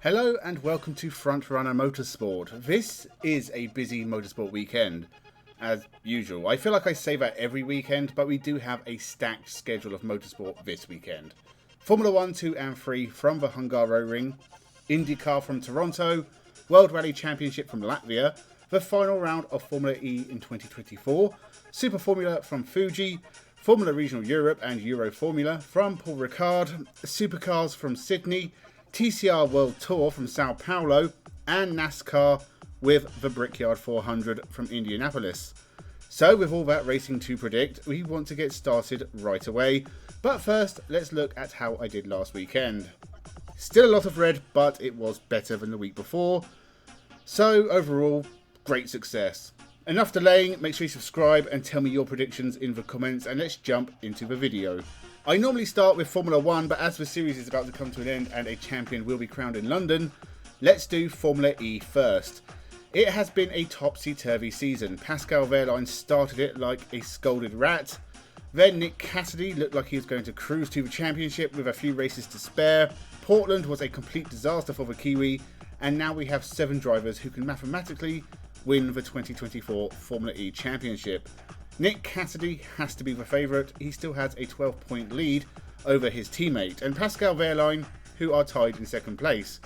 Hello and welcome to Frontrunner Motorsport. This is a busy motorsport weekend, as usual. I feel like I say that every weekend, but we do have a stacked schedule of motorsport this weekend. Formula 1, 2 and 3 from the Hungaroring, IndyCar from Toronto, World Rally Championship from Latvia, the final round of Formula E in 2024, Super Formula from Fuji, Formula Regional Europe and Euro Formula from Paul Ricard, Supercars from Sydney, TCR World Tour from Sao Paulo, and NASCAR with the Brickyard 400 from Indianapolis. So with all that racing to predict, we want to get started right away. But first, let's look at how I did last weekend. Still a lot of red, but it was better than the week before. So overall, great success. Enough delaying, make sure you subscribe and tell me your predictions in the comments, and let's jump into the video. I normally start with Formula 1, but as the series is about to come to an end and a champion will be crowned in London, let's do Formula E first. It has been a topsy-turvy season. Pascal Wehrlein started it like a scolded rat. Then Nick Cassidy looked like he was going to cruise to the championship with a few races to spare. Portland was a complete disaster for the Kiwi, and now we have 7 drivers who can mathematically win the 2024 Formula E Championship. Nick Cassidy has to be the favourite. He still has a 12-point lead over his teammate, and Pascal Wehrlein, who are tied in second place.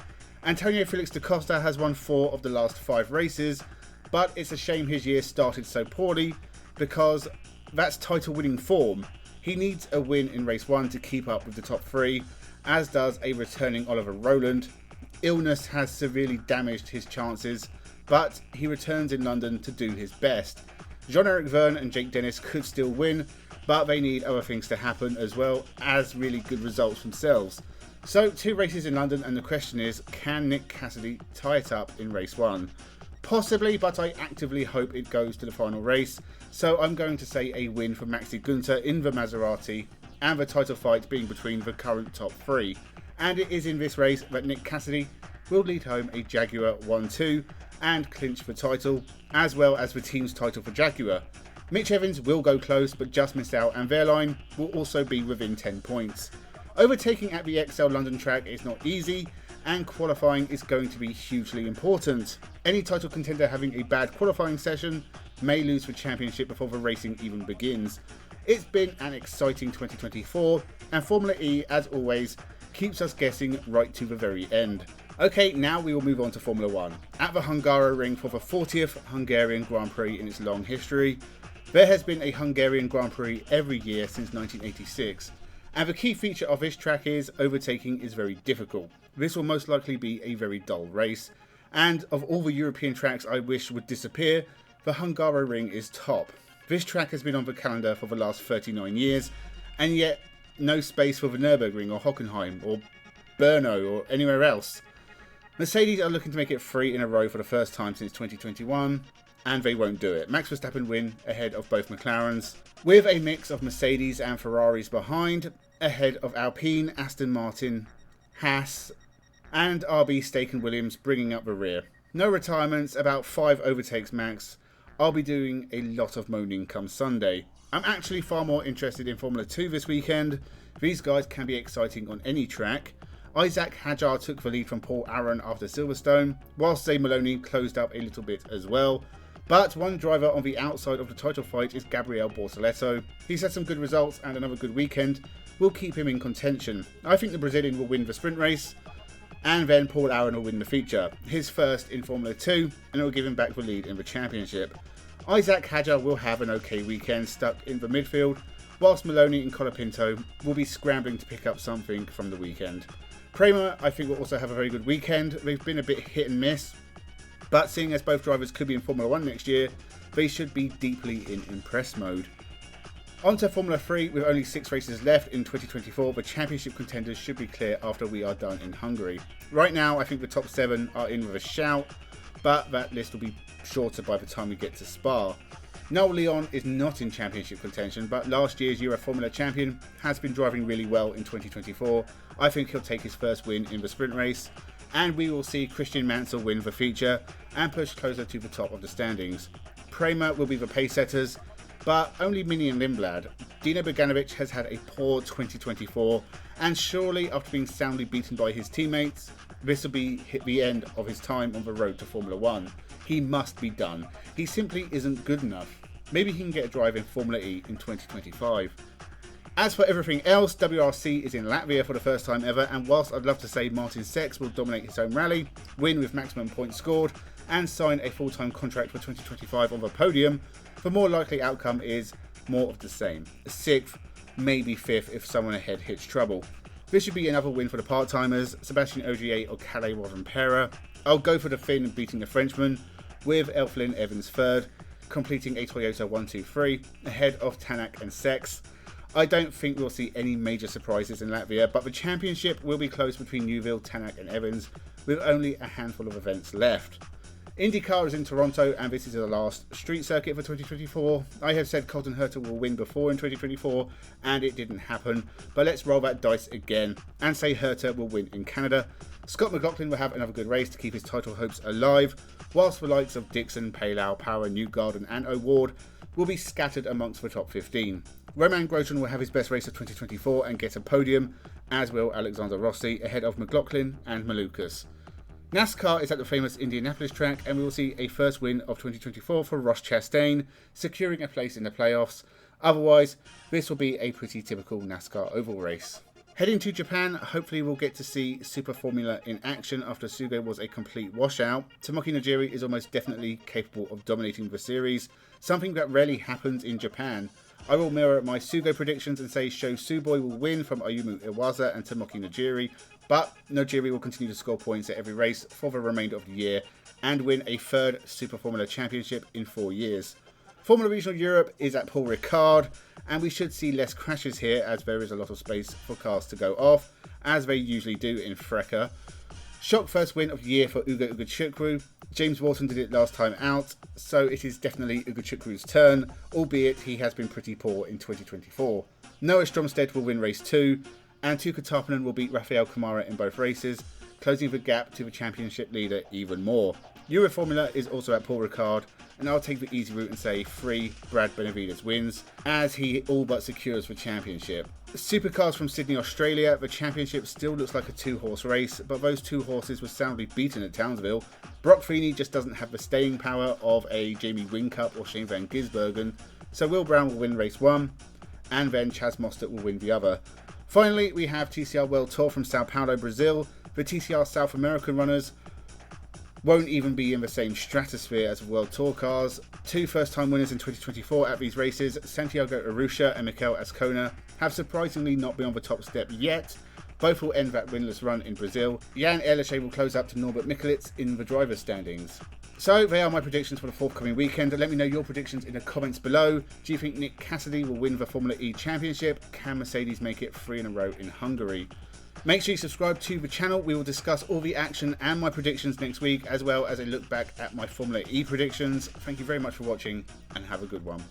Antonio Felix da Costa has won 4 of the last 5 races, but it's a shame his year started so poorly because that's title-winning form. He needs a win in race 1 to keep up with the top 3, as does a returning Oliver Rowland. Illness has severely damaged his chances, but he returns in London to do his best. Jean-Eric Vergne and Jake Dennis could still win, but they need other things to happen as well as really good results themselves. So 2 races in London, and the question is, can Nick Cassidy tie it up in race 1? Possibly, but I actively hope it goes to the final race. So I'm going to say a win for Maxi Günther in the Maserati, and the title fight being between the current top 3. And it is in this race that Nick Cassidy will lead home a Jaguar 1-2 and clinch the title, as well as the team's title for Jaguar. Mitch Evans will go close but just miss out, and Wehrlein will also be within 10 points. Overtaking at the XL London track is not easy, and qualifying is going to be hugely important. Any title contender having a bad qualifying session may lose the championship before the racing even begins. It's been an exciting 2024, and Formula E, as always, keeps us guessing right to the very end. Okay, now we will move on to Formula 1. At the Hungaroring for the 40th Hungarian Grand Prix in its long history, there has been a Hungarian Grand Prix every year since 1986, and the key feature of this track is overtaking is very difficult. This will most likely be a very dull race, and of all the European tracks I wish would disappear, the Hungaroring is top. This track has been on the calendar for the last 39 years, and yet no space for the Nürburgring or Hockenheim or Brno or anywhere else. Mercedes are looking to make it 3 in a row for the first time since 2021, and they won't do it. Max Verstappen win ahead of both McLarens, with a mix of Mercedes and Ferraris behind, ahead of Alpine, Aston Martin, Haas, and RB Stake & Williams bringing up the rear. No retirements, about 5 overtakes max. I'll be doing a lot of moaning come Sunday. I'm actually far more interested in Formula 2 this weekend. These guys can be exciting on any track. Isaac Hadjar took the lead from Paul Aron after Silverstone, whilst Zay Maloney closed up a little bit as well. But one driver on the outside of the title fight is Gabriel Bortoleto. He's had some good results, and another good weekend will keep him in contention. I think the Brazilian will win the sprint race, and then Paul Aron will win the feature, his first in Formula 2, and it will give him back the lead in the championship. Isaac Hadjar will have an okay weekend stuck in the midfield, whilst Maloney and Colapinto will be scrambling to pick up something from the weekend. Kramer, I think, will also have a very good weekend. They've been a bit hit and miss, but seeing as both drivers could be in Formula 1 next year, they should be deeply in impress mode. On to Formula 3, with only 6 races left in 2024, the championship contenders should be clear after we are done in Hungary. Right now, I think the top 7 are in with a shout, but that list will be shorter by the time we get to Spa. Noel Leon is not in championship contention, but last year's Euro Formula champion has been driving really well in 2024. I think he'll take his first win in the sprint race, and we will see Christian Mansell win the feature and push closer to the top of the standings. Prema will be the pace setters, but only Mini and Lindblad. Dino Beganovic has had a poor 2024, and surely after being soundly beaten by his teammates, this will be the end of his time on the road to Formula 1. He must be done. He simply isn't good enough. Maybe he can get a drive in Formula E in 2025. As for everything else, WRC is in Latvia for the first time ever, and whilst I'd love to say Martin Seix will dominate his home rally, win with maximum points scored, and sign a full-time contract for 2025 on the podium, the more likely outcome is more of the same. 6th, maybe 5th if someone ahead hits trouble. This should be another win for the part-timers, Sebastian Ogier or Kalle Rovanperä. I'll go for the Finn beating the Frenchman, with Elfyn Evans 3rd, completing a Toyota 1-2-3, ahead of Tanak and Seix. I don't think we'll see any major surprises in Latvia, but the championship will be close between Neuville, Tanak and Evans, with only a handful of events left. IndyCar is in Toronto, and this is the last street circuit for 2024. I have said Colton Herta will win before in 2024, and it didn't happen, but let's roll that dice again and say Herta will win in Canada. Scott McLaughlin will have another good race to keep his title hopes alive, whilst the likes of Dixon, Palau, Power, Newgarden and O'Ward will be scattered amongst the top 15. Roman Grosjean will have his best race of 2024 and get a podium, as will Alexander Rossi, ahead of McLaughlin and Malukas. NASCAR is at the famous Indianapolis track, and we will see a first win of 2024 for Ross Chastain, securing a place in the playoffs. Otherwise, this will be a pretty typical NASCAR oval race. Heading to Japan, hopefully we'll get to see Super Formula in action after Sugo was a complete washout. Tomoki Najiri is almost definitely capable of dominating the series, something that rarely happens in Japan. I will mirror my Sugo predictions and say Sho Suboi will win from Ayumu Iwasa and Tomoki Najiri, but Najiri will continue to score points at every race for the remainder of the year and win a 3rd Super Formula Championship in 4 years. Formula Regional Europe is at Paul Ricard, and we should see less crashes here as there is a lot of space for cars to go off, as they usually do in Freca. Shock first win of the year for Ugo Ugochukwu. James Walton did it last time out, so it is definitely Ugochukwu's turn, albeit he has been pretty poor in 2024. Noah Stromstead will win race 2, and Tuukka Tarppanen will beat Rafael Kamara in both races, closing the gap to the championship leader even more. Euroformula is also at Paul Ricard, and I'll take the easy route and say 3 Brad Benavides wins, as he all but secures the championship. Supercars from Sydney, Australia, the championship still looks like a 2-horse race, but those 2 horses were soundly beaten at Townsville. Brock Feeney just doesn't have the staying power of a Jamie Whincup or Shane van Gisbergen, so Will Brown will win race 1, and then Chaz Mostert will win the other. Finally, we have TCR World Tour from Sao Paulo, Brazil. The TCR South American runners won't even be in the same stratosphere as the World Tour cars. 2 first-time winners in 2024 at these races, Santiago Arusha and Mikel Azcona, have surprisingly not been on the top step yet. Both will end that winless run in Brazil. Jan Erlechet will close up to Norbert Mikulitz in the driver's standings. So they are my predictions for the forthcoming weekend. Let me know your predictions in the comments below. Do you think Nick Cassidy will win the Formula E Championship? Can Mercedes make it 3 in a row in Hungary? Make sure you subscribe to the channel. We will discuss all the action and my predictions next week, as well as a look back at my Formula E predictions. Thank you very much for watching, and have a good one.